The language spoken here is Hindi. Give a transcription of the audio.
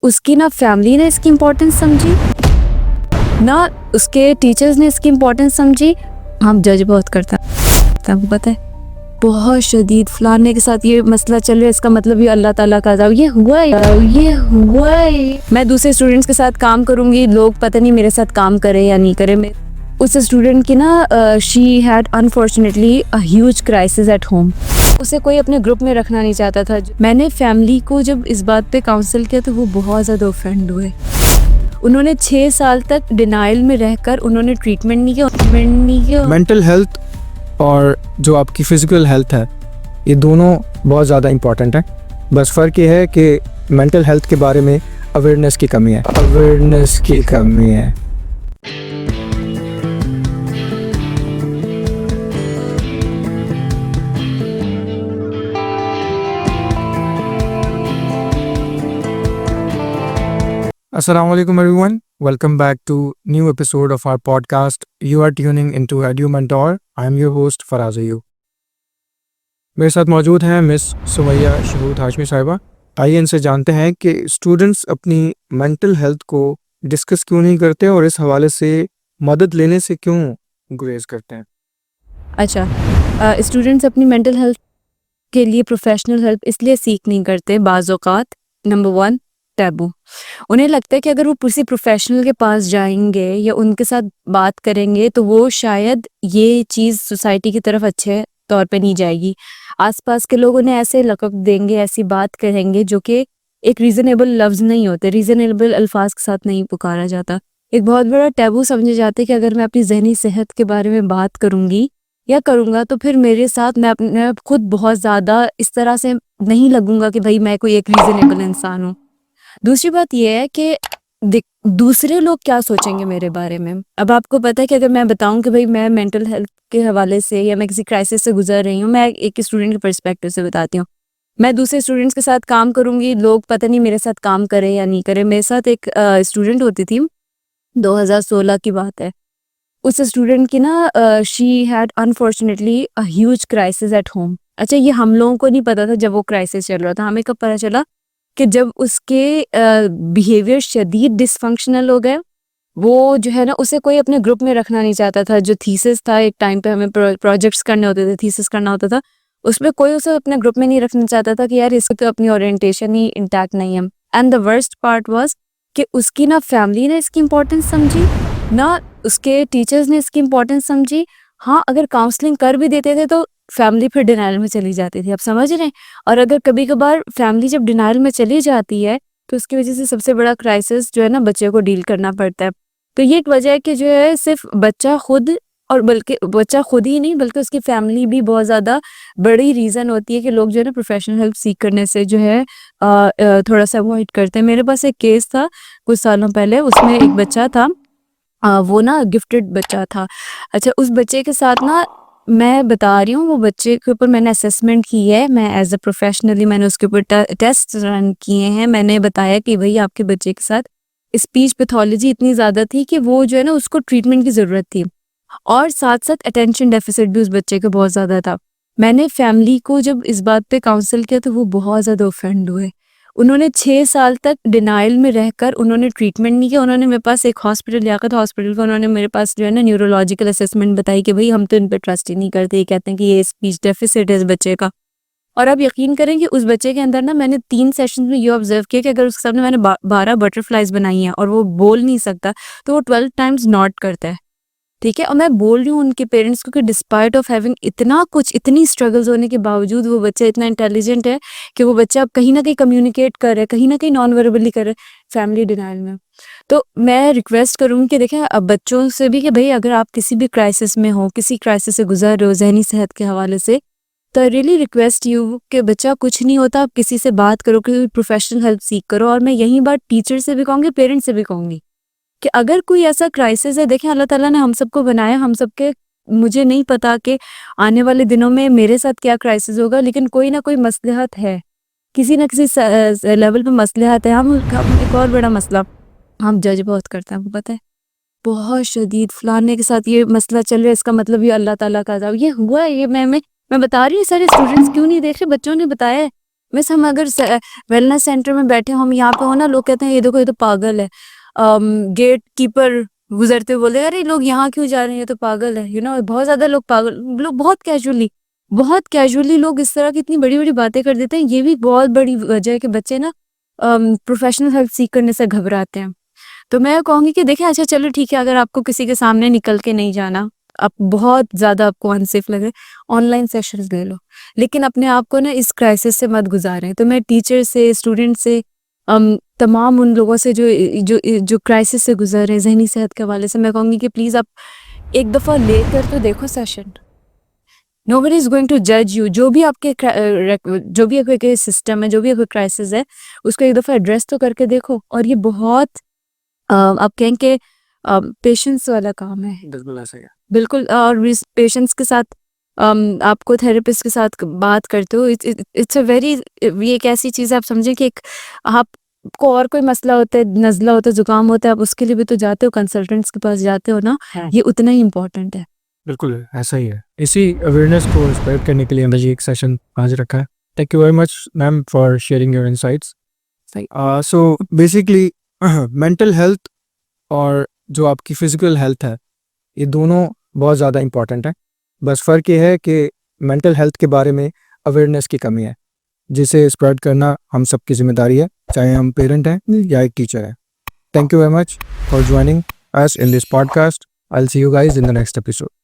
उसकी ना फैमिली ने इसकी इम्पोर्टेंस समझी, ना उसके टीचर्स ने इसकी इम्पोर्टेंस समझी। हम जज बहुत करता है, आपको पता है, बहुत शदीद फलाने के साथ ये मसला चल रहा है, इसका मतलब ये अल्लाह ताला का अज़ाब, ये हुआ है। मैं दूसरे स्टूडेंट्स के साथ काम करूंगी, लोग पता नहीं मेरे साथ काम करे या नहीं करे। मैं उस स्टूडेंट की ना she had unfortunately a huge crisis at home. उसे कोई अपने ग्रुप में रखना नहीं चाहता था। मैंने फैमिली को जब इस बात पे काउंसिल किया तो वो बहुत ज़्यादा ऑफेंड हुए। उन्होंने 6 साल तक डिनाइल में रहकर उन्होंने ट्रीटमेंट नहीं किया। मेंटल हेल्थ और जो आपकी फिजिकल हेल्थ है, ये दोनों बहुत ज़्यादा इम्पॉर्टेंट है। बस फ़र्क ये है कि मेंटल हेल्थ के बारे में अवेयरनेस की कमी है। Assalamu alaikum everyone. Welcome back to new episode of our podcast. You are tuning into Edu Mentor. I am your host Faraz Ayub. मेरे साथ मौजूद हैं मिस सुमैया शहूद हाशमी साहिबा। आइए इनसे जानते हैं कि स्टूडेंट्स अपनी मेंटल हेल्थ को डिस्कस क्यों नहीं करते और इस हवाले से मदद लेने से क्यों गुरेज करते हैं। अच्छा, स्टूडेंट्स अपनी मेंटल हेल्थ के लिए प्रोफेशनल हेल्प इसलिए सीख नहीं करते। बाज़ औक़ात नंबर 1 टैबू। उन्हें लगता है कि अगर वो किसी प्रोफेशनल के पास जाएंगे या उनके साथ बात करेंगे तो वो शायद ये चीज़ सोसाइटी की तरफ अच्छे तौर पे नहीं जाएगी। आसपास के लोग उन्हें ऐसे लक़ब देंगे, ऐसी बात करेंगे जो कि एक रीज़नेबल लफ्ज़ नहीं होते, रीज़नेबल अल्फाज के साथ नहीं पुकारा जाता। एक बहुत बड़ा टैबू समझे जाते कि अगर मैं अपनी ज़हनी सेहत के बारे में बात करूँगी या करूँगा तो फिर मेरे साथ मैं अपने खुद बहुत ज़्यादा इस तरह से नहीं लगूंगा कि भाई मैं कोई एक रीज़नेबल इंसान हूँ। दूसरी बात यह है कि दूसरे लोग क्या सोचेंगे मेरे बारे में। अब आपको पता है कि अगर मैं बताऊं कि भाई मैं मेंटल हेल्थ के हवाले से या मैं किसी क्राइसिस से गुजर रही हूँ, मैं एक स्टूडेंट के पर्सपेक्टिव से बताती हूँ। मैं दूसरे स्टूडेंट्स के साथ काम करूंगी, लोग पता नहीं मेरे साथ काम करे या नहीं करे। मेरे साथ एक स्टूडेंट होती थी, 2016 की बात है। उस स्टूडेंट की ना she had unfortunately a huge crisis at home. अच्छा, ये हम लोगों को नहीं पता था जब वो क्राइसिस चल रहा था। हमें कब पता चला कि जब उसके बिहेवियर शदीद डिसफंक्शनल हो गए। वो जो है ना, उसे कोई अपने ग्रुप में रखना नहीं चाहता था। जो थीसिस था, एक टाइम पे हमें प्रोजेक्ट्स करने होते थे, थीसिस करना होता था, उसमें कोई उसे अपने ग्रुप में नहीं रखना चाहता था कि यार इसकी तो अपनी ओरिएंटेशन ही इंटैक्ट नहीं है। And the worst part was कि उसकी ना फैमिली ने इसकी इम्पोर्टेंस समझी, ना उसके टीचर्स ने इसकी इम्पोर्टेंस समझी। हाँ, अगर काउंसलिंग कर भी देते थे तो फैमिली फिर डिनाइल में चली जाती थी। आप समझ रहे हैं। और अगर कभी कभार फैमिली जब डिनाइल में चली जाती है तो उसकी वजह से सबसे बड़ा क्राइसिस जो है ना, बच्चे को डील करना पड़ता है। तो ये एक वजह है कि जो है सिर्फ बच्चा खुद, और बल्कि बच्चा खुद ही नहीं बल्कि उसकी फैमिली भी बहुत ज़्यादा बड़ी रीज़न होती है कि लोग जो है ना प्रोफेशनल हेल्प सीख करने से जो है थोड़ा सा अवॉइड करते हैं। मेरे पास एक केस था कुछ सालों पहले, उसमें एक बच्चा था, वो ना गिफ्टेड बच्चा था। अच्छा, उस बच्चे के साथ ना, मैं बता रही हूँ, वो बच्चे के ऊपर मैंने असेसमेंट की है, मैं एज अ प्रोफेशनली मैंने उसके ऊपर टेस्ट रन किए हैं। मैंने बताया कि भाई आपके बच्चे के साथ स्पीच पैथोलॉजी इतनी ज़्यादा थी कि वो जो है ना उसको ट्रीटमेंट की ज़रूरत थी, और साथ साथ अटेंशन डेफिसिट भी उस बच्चे का बहुत ज़्यादा था। मैंने फैमिली को जब इस बात पे काउंसिल किया तो वो बहुत ज़्यादा ऑफेंड हुए। उन्होंने 6 साल तक डिनाइल में रहकर उन्होंने ट्रीटमेंट नहीं किया। उन्होंने मेरे पास एक हॉस्पिटल लियाकत हॉस्पिटल का, उन्होंने मेरे पास जो है ना न्यूरोलॉजिकल असेसमेंट बताई कि भाई हम तो इन पे ट्रस्ट ही नहीं करते, ये कहते हैं कि ये स्पीच डेफिसिट है इस बच्चे का। और आप यकीन करें कि उस बच्चे के अंदर ना, मैंने 3 सेशन में ये ऑब्जर्व किया कि अगर उसके सामने मैंने 12 बटरफ्लाइज बनाई हैं और वो बोल नहीं सकता तो वो 12 टाइम्स नॉट करता है। ठीक है, और मैं बोल रही हूँ उनके पेरेंट्स को कि डिस्पाइट ऑफ हैविंग इतना कुछ, इतनी स्ट्रगल्स होने के बावजूद वो बच्चा इतना इंटेलिजेंट है कि वो बच्चा अब कहीं ना कहीं कम्युनिकेट कर रहा है, कहीं ना कहीं नॉन वर्बली कर रहा है फैमिली डिनाइल में। तो मैं रिक्वेस्ट करूँगी कि देखें अब बच्चों से भी कि भाई अगर आप किसी भी क्राइसिस में हो, किसी क्राइसिस से गुजर रहे हो जहनी सेहत के हवाले से, तो आई रियली रिक्वेस्ट यू कि बच्चा कुछ नहीं होता, आप किसी से बात करो, कि प्रोफेशनल हेल्प सीख करो। और मैं यही बात टीचर से भी कहूँगी, पेरेंट्स से भी कहूँगी कि अगर कोई ऐसा क्राइसिस है, देखें अल्लाह ताला ने हम सबको बनाया, हम सबके, मुझे नहीं पता कि आने वाले दिनों में मेरे साथ क्या क्राइसिस होगा, लेकिन कोई ना कोई मसलहत है, किसी ना किसी लेवल पे मसलहत है। हम एक और बड़ा मसला, हम जज बहुत करते हैं, आपको पता है, बहुत शदीद फलाने के साथ ये मसला चल रहा है, इसका मतलब ये अल्लाह ताला का अज़ाब, ये हुआ है। ये मैं बता रही हूँ, सारे स्टूडेंट्स क्यों नहीं देख रहे, बच्चों ने बताया है मिस हम अगर वेलनेस सेंटर में बैठे हम यहाँ पे हो ना, लोग कहते हैं ये देखो ये तो पागल है। गेट कीपर गुजरते हुए बोले अरे लोग यहाँ क्यों जा रहे हैं, ये तो पागल है। बहुत ज्यादा लोग पागल, लोग बहुत कैजुअली लोग इस तरह की इतनी बड़ी बड़ी बातें कर देते हैं। ये भी बहुत बड़ी वजह है कि बच्चे ना प्रोफेशनल हेल्प सीख करने से घबराते हैं। तो मैं कहूँगी कि देखें, अच्छा चलो ठीक है, अगर आपको किसी के सामने निकल के नहीं जाना, आप बहुत ज़्यादा आपको अनसेफ लग रहा है, ऑनलाइन सेशंस ले लो, लेकिन अपने आप को ना इस क्राइसिस से मत गुजारें। तो मैं टीचर से, स्टूडेंट से, तमाम उन लोगों से जो जो जो क्राइसिस से गुजर रहे हैं जहनी सेहत के हवाले से, मैं कहूँगी कि प्लीज़ आप एक दफ़ा लेकर तो देखो session. Nobody is going to जज यू। जो भी आपके सिस्टम है, जो भी आपका क्राइसिस है, उसको एक दफ़ा एड्रेस तो करके देखो। और ये बहुत आप कहें कि पेशेंस वाला काम है। बिल्कुल ऐसा ही है। बिल्कुल। और इस पेशेंस के साथ आपको थेरेपिस्ट के साथ बात करते हो, इट्स अ वेरी, ये एक ऐसी चीज़ है, आप समझे कि एक आपको और कोई मसला होता है, नज़ला होता है, जुकाम होता है, आप उसके लिए भी तो जाते हो, कंसल्टेंट्स के पास जाते हो ना। ये उतना ही इम्पोर्टेंट है। बिल्कुल ऐसा ही है। इसी अवेयरनेस को स्प्रेड करने के लिए हमने ये एक सेशन आज रखा है। Thank you very much ma'am for sharing your insights. So basically mental health और जो आपकी फिजिकल हेल्थ है, ये दोनों बहुत ज़्यादा इम्पॉर्टेंट है। बस फ़र्क ये है कि मेंटल हेल्थ के बारे में अवेयरनेस की कमी है, जिसे स्प्रेड करना हम सबकी जिम्मेदारी है, चाहे हम पेरेंट हैं या एक टीचर है। Thank you very much for joining us in this podcast. I'll see you guys in the next episode.